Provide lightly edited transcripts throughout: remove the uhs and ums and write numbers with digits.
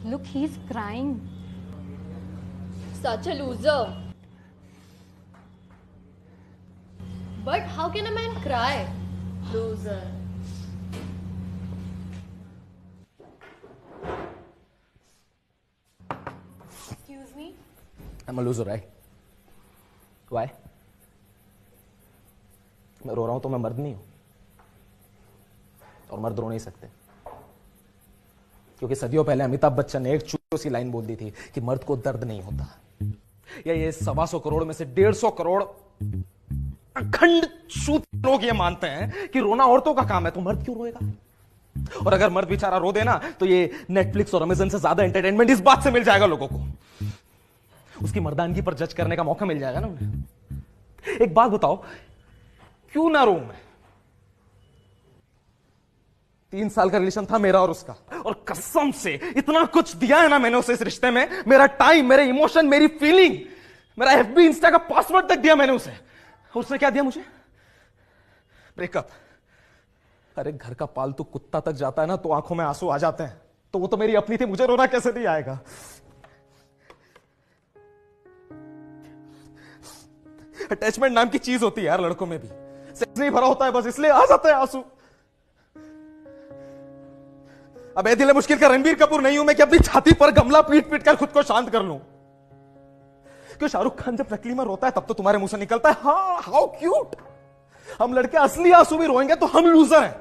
Look, he's crying. Such a loser. But how can a man cry? Loser. Excuse me? I'm a loser, right? Why? मैं रो रहा हूं तो मैं मर्द नहीं हूं, और मर्द रो नहीं सकते, क्योंकि सदियों पहले अमिताभ बच्चन ने एक छोटी सी लाइन बोल दी थी कि मर्द को दर्द नहीं होता। या ये 125 करोड़ में से 150 करोड़ अखंड शूद लोग ये मानते हैं कि रोना औरतों का काम है, तो मर्द क्यों रोएगा? और अगर मर्द बेचारा रो देना तो ये नेटफ्लिक्स और अमेजन से ज्यादा एंटरटेनमेंट इस बात से मिल जाएगा लोगों को, उसकी मर्दानगी पर जज करने का मौका मिल जाएगा ना उन्हें। एक बात बताओ, क्यों ना रो मैं? 3 साल का रिलेशन था मेरा और उसका, और कसम से इतना कुछ दिया है ना मैंने उसे इस रिश्ते में, मेरा टाइम, मेरे इमोशन, मेरी फीलिंग, मेरा एफबी इंस्टा का पासवर्ड तक दिया मैंने उसे। उसने क्या दिया मुझे? ब्रेकअप। अरे घर का पालतू कुत्ता तक जाता है ना तो आंखों में आंसू आ जाते हैं, तो वो तो मेरी अपनी थी, मुझे रोना कैसे नहीं आएगा? अटैचमेंट नाम की चीज होती है यार लड़कों में भी, सेक्स नहीं भरा होता है बस इसलिए आ जाता है आंसू। अब ए दिल मुश्किल का रणबीर कपूर नहीं हूं मैं कि अपनी छाती पर गमला पीट पीट कर खुद को शांत कर लूं। क्यों शाहरुख खान जब नकली में रोता है तब तो तुम्हारे मुंह से निकलता है हाँ हाउ क्यूट। हम लड़के असली आंसू भी रोएंगे तो हम लूजर हैं।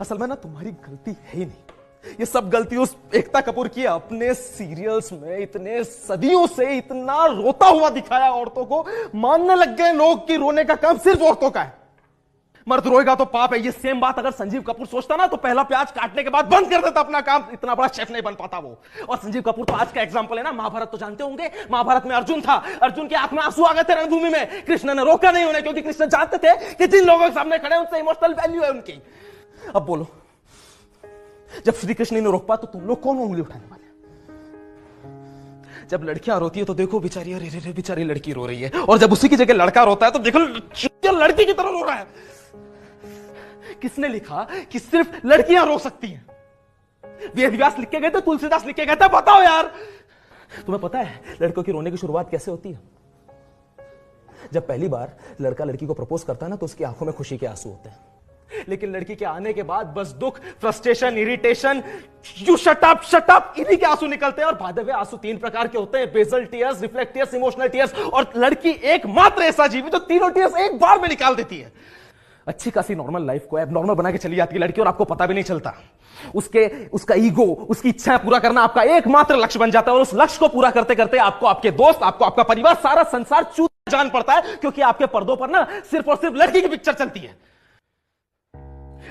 असल में ना तुम्हारी गलती है ही नहीं, ये सब गलती उस एकता कपूर की है। अपने सीरियल्स में इतने सदियों से इतना रोता हुआ दिखाया औरतों को, मानने लग गए लोग कि रोने का काम सिर्फ औरतों का है, मर्द रोएगा तो पाप है। ये सेम बात अगर संजीव कपूर सोचता ना तो पहला प्याज काटने के बाद बंद कर देता अपना काम, इतना बड़ा शेफ नहीं बन पाता वो। और संजीव कपूर तो आज का एग्जांपल है ना, महाभारत तो जानते होंगे, महाभारत में अर्जुन था, अर्जुन के आंख में आंसू आ गए थे रणभूमि में, कृष्ण ने रोका नहीं उन्हें, क्योंकि कृष्ण जानते थे कि जिन लोगों के सामने खड़े उनसे इमोशनल वैल्यू है उनकी। अब बोलो, जब श्री कृष्ण ने रोक पा तो तुम लोग कौन उंगली उठाने वाले? जब लड़कियां रोती है तो देखो बेचारी, अरे रे बेचारी लड़की रो रही है, और जब उसी की जगह लड़का रोता है तो देखो लड़की की तरह रो रहा है। किसने लिखा कि सिर्फ लड़कियां रो सकती हैं? वेद व्यास लिख के गए थे, तुलसीदास लिख के गए थे? बताओ यार, तुम्हें पता है लड़कों की रोने की शुरुआत कैसे होती है? जब पहली बार लड़का लड़की को प्रपोज करता है ना तो उसकी आंखों में खुशी के आंसू होते हैं, लेकिन लड़की के आने के बाद बस दुख, frustration, irritation, you shut up इन्हीं के आंसू निकलते हैं। और भादे हुए आंसू 3 प्रकार के होते हैं, basal tears, reflect tears, emotional tears. और लड़की एकमात्र ऐसा जीव जो तीनों टीयर्स एक बार में निकाल देती है। अच्छी खासी नॉर्मल लाइफ को एबनॉर्मल बना के चली जाती है लड़की, और आपको पता भी नहीं चलता। उसका ईगो, उसकी इच्छाएं पूरा करना आपका एकमात्र लक्ष्य बन जाता है, और उस लक्ष्य को पूरा करते करते आपको आपके दोस्त, आपको आपका परिवार, सारा संसार चूत जान पड़ता है, क्योंकि आपके पर्दों पर ना सिर्फ और सिर्फ लड़की की पिक्चर चलती है।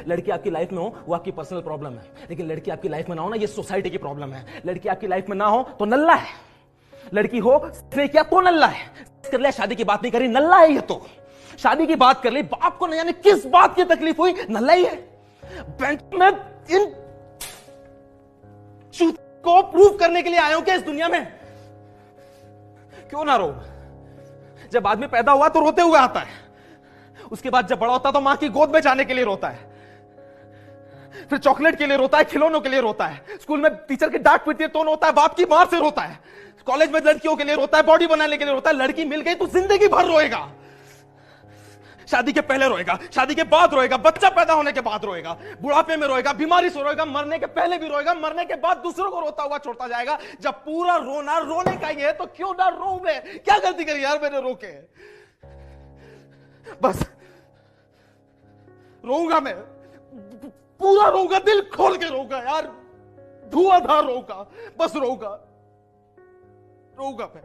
लड़की आपकी लाइफ में हो वो आपकी पर्सनल प्रॉब्लम है, लेकिन लड़की आपकी लाइफ में ना हो ना ये सोसाइटी की प्रॉब्लम है। लड़की आपकी लाइफ में ना हो तो नल्ला है, लड़की हो इसने किया तो नल्ला है। कर लिया, शादी की बात नहीं करी, नल्ला है ये तो। शादी की बात कर ली, बाप को नहीं जाने किस बात की तकलीफ हुई, नल्ला ही है। बैंक में इन चूत को प्रूव करने के लिए आया हूं क्या इस दुनिया में? क्यों ना रो? जब आदमी पैदा हुआ तो रोते हुए आता है, उसके बाद जब बड़ा होता तो मां की गोद में जाने के लिए रोता है, फिर चॉकलेट के लिए रोता है, खिलौनों के लिए रोता है, स्कूल में टीचर की डांट पीटती है तो रोता है, बाप की मार से रोता है, कॉलेज में लड़कियों के लिए रोता है, बॉडी बनाने के लिए रोता है। लड़की मिल गई तो जिंदगी भर रोएगा। शादी के पहले रोएगा, शादी के बाद रोएगा, बच्चा पैदा होने के बाद रोएगा, बुढ़ापे में रोएगा, बीमारी से रोएगा, मरने के पहले भी रोएगा, मरने के बाद दूसरों को रोता हुआ छोड़ता जाएगा। जब पूरा रोना रोने का ही है तो क्यों ना रो मैं? क्या गलती करी यार मैंने रो के? बस रोऊंगा मैं, पूरा रोऊंगा, दिल खोल के रोऊंगा यार, धुआंधार रोऊंगा, बस रोऊंगा मैं।